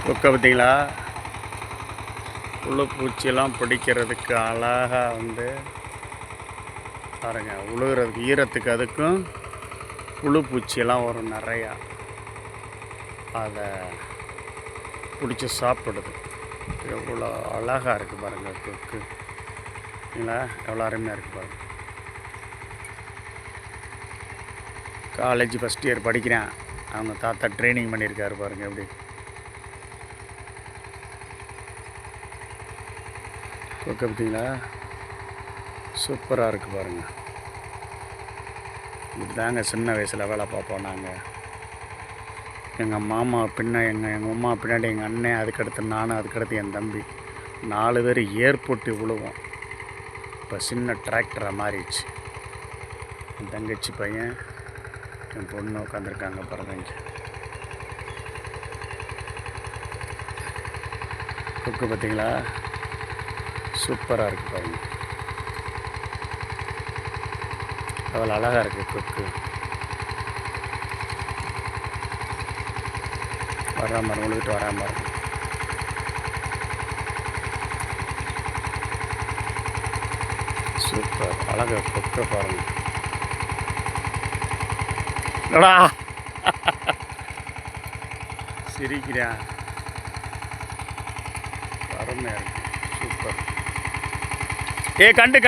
கொக்கை பார்த்தீங்களா? புழு பூச்சியெல்லாம் பிடிக்கிறதுக்கு அழகாக பாருங்கள், உழுகிறதுக்கு ஈரத்துக்கு அதுக்கும் புழு பூச்சியெல்லாம் வரும் நிறையா. அதை பிடிச்சி சாப்பிடுது. எவ்வளோ அழகாக இருக்குது பாருங்கள் கொக்கு. இல்லைங்களா? எவ்வளோ அருமையாக இருக்குது பாருங்கள். காலேஜ் ஃபஸ்ட் இயர் படிக்கிறேன். அவங்க தாத்தா ட்ரைனிங் பண்ணியிருக்காரு பாருங்கள் எப்படி. கொக்கை பார்த்தீங்களா? சூப்பராக இருக்குது பாருங்கள். இப்படிதாங்க சின்ன வயசில் வேலை பார்ப்போம் நாங்கள். எங்கள் மாமா எங்கள் அம்மா பின்னாடி எங்கள் அண்ணன், அதுக்கடுத்து நான், அதுக்கடுத்து என் தம்பி 4 பேர் ஏர்போர்ட்டு விழுவோம். இப்போ சின்ன டிராக்டராக மாறிடுச்சு. என் தங்கச்சி பையன், என் பொண்ணு உட்காந்துருக்காங்க பாருங்க. கொக்கு பார்த்தீங்களா? சூப்பராக இருக்குது பாருங்கள். அவ்வளோ அழகாக இருக்குது கொக்கு. வராமல் உழுதுட்டு வராமல் சூப்பர் அழகாக கொக்கை பாருங்கள். சிரிக்கிறேன். அருமையாக இருக்கு. சூப்பர். கண்டு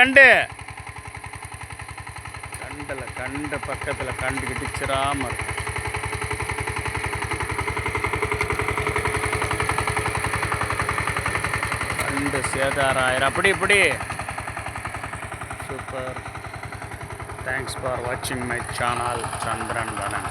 கண்டு பக்கத்தில் கண்டு கிட்டிச்சிடாமல் இருக்கும். கண்டு சேதாராயிரம் அப்படி இப்படி. சூப்பர். தேங்க்ஸ் ஃபார் வாட்சிங் மை சேனல் சந்திரன் கணன்.